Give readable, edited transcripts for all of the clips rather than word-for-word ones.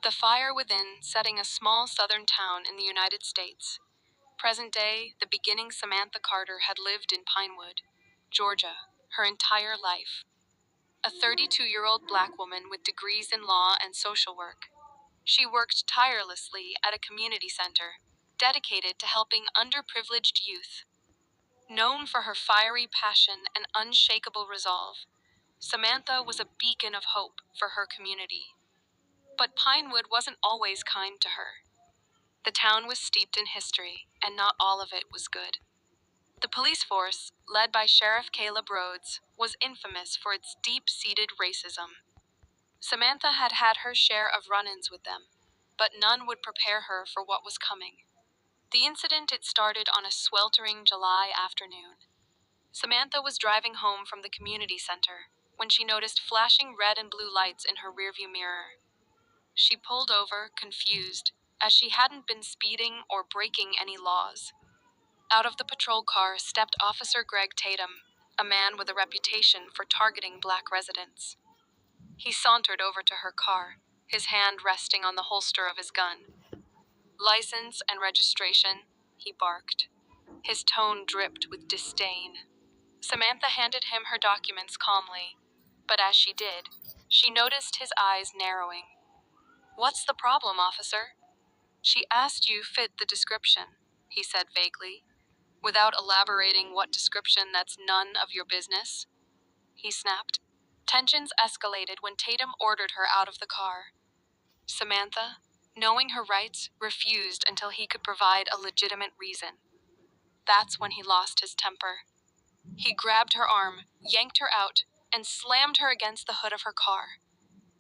The fire within setting a small southern town in the United States. Present day, the beginning Samantha Carter had lived in Pinewood, Georgia, her entire life. A 32-year-old black woman with degrees in law and social work. She worked tirelessly at a community center, dedicated to helping underprivileged youth. Known for her fiery passion and unshakable resolve, Samantha was a beacon of hope for her community. But Pinewood wasn't always kind to her. The town was steeped in history, and not all of it was good. The police force, led by Sheriff Caleb Rhodes, was infamous for its deep-seated racism. Samantha had had her share of run-ins with them, but none would prepare her for what was coming. The incident started on a sweltering July afternoon. Samantha was driving home from the community center when she noticed flashing red and blue lights in her rearview mirror. She pulled over, confused, as she hadn't been speeding or breaking any laws. Out of the patrol car stepped Officer Greg Tatum, a man with a reputation for targeting black residents. He sauntered over to her car, his hand resting on the holster of his gun. "License and registration," he barked. His tone dripped with disdain. Samantha handed him her documents calmly, but as she did, she noticed his eyes narrowing. "What's the problem, officer?" "She asked you fit the description," he said vaguely, "without elaborating what description that's none of your business," he snapped. Tensions escalated when Tatum ordered her out of the car. Samantha, knowing her rights, refused until he could provide a legitimate reason. That's when he lost his temper. He grabbed her arm, yanked her out, and slammed her against the hood of her car.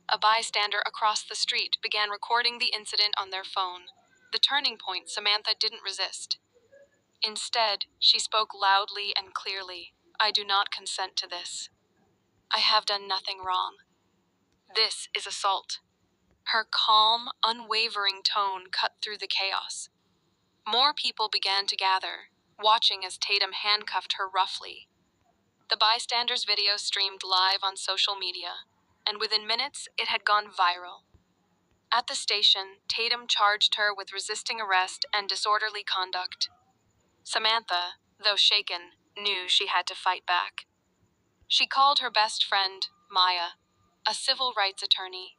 A bystander across the street began recording the incident on their phone. The turning point Samantha didn't resist. Instead, she spoke loudly and clearly. "I do not consent to this. I have done nothing wrong. This is assault." Her calm, unwavering tone cut through the chaos. More people began to gather, watching as Tatum handcuffed her roughly. The bystanders' video streamed live on social media, and within minutes it had gone viral. At the station, Tatum charged her with resisting arrest and disorderly conduct. Samantha, though shaken, knew she had to fight back. She called her best friend, Maya, a civil rights attorney,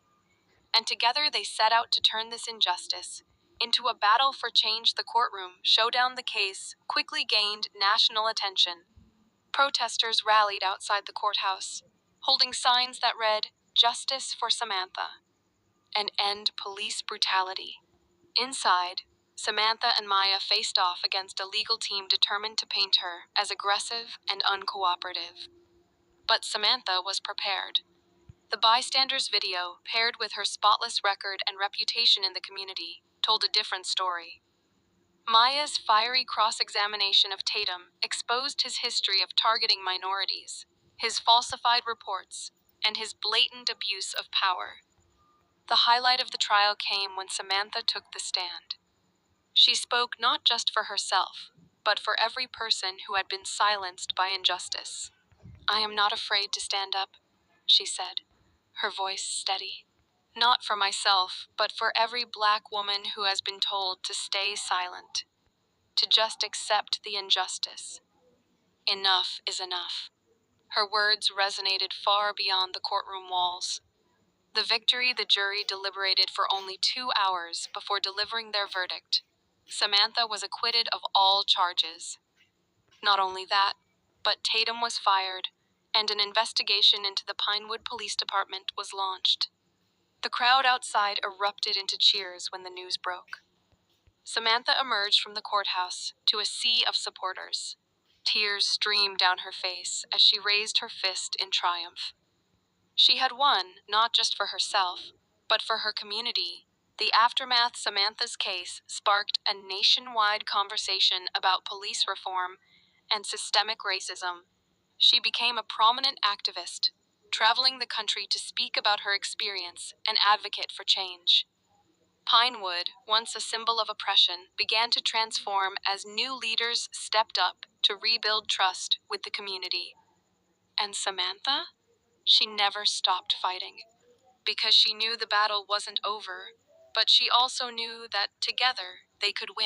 and together they set out to turn this injustice into a battle for change. The courtroom showdown. The case quickly gained national attention. Protesters rallied outside the courthouse, holding signs that read, "Justice for Samantha," and "End police brutality." Inside, Samantha and Maya faced off against a legal team determined to paint her as aggressive and uncooperative. But Samantha was prepared. The bystanders' video, paired with her spotless record and reputation in the community, told a different story. Maya's fiery cross-examination of Tatum exposed his history of targeting minorities, his falsified reports, and his blatant abuse of power. The highlight of the trial came when Samantha took the stand. She spoke not just for herself, but for every person who had been silenced by injustice. "I am not afraid to stand up," she said, her voice steady. "Not for myself, but for every black woman who has been told to stay silent, to just accept the injustice. Enough is enough." Her words resonated far beyond the courtroom walls. The victory. The jury deliberated for only 2 hours before delivering their verdict. Samantha was acquitted of all charges. Not only that, but Tatum was fired, and an investigation into the Pinewood Police Department was launched. The crowd outside erupted into cheers when the news broke. Samantha emerged from the courthouse to a sea of supporters. Tears streamed down her face as she raised her fist in triumph. She had won, not just for herself, but for her community. The aftermath. Samantha's case sparked a nationwide conversation about police reform and systemic racism. She became a prominent activist, traveling the country to speak about her experience and advocate for change. Pinewood, once a symbol of oppression, began to transform as new leaders stepped up to rebuild trust with the community. And Samantha? She never stopped fighting. Because she knew the battle wasn't over, But she also knew that together they could win.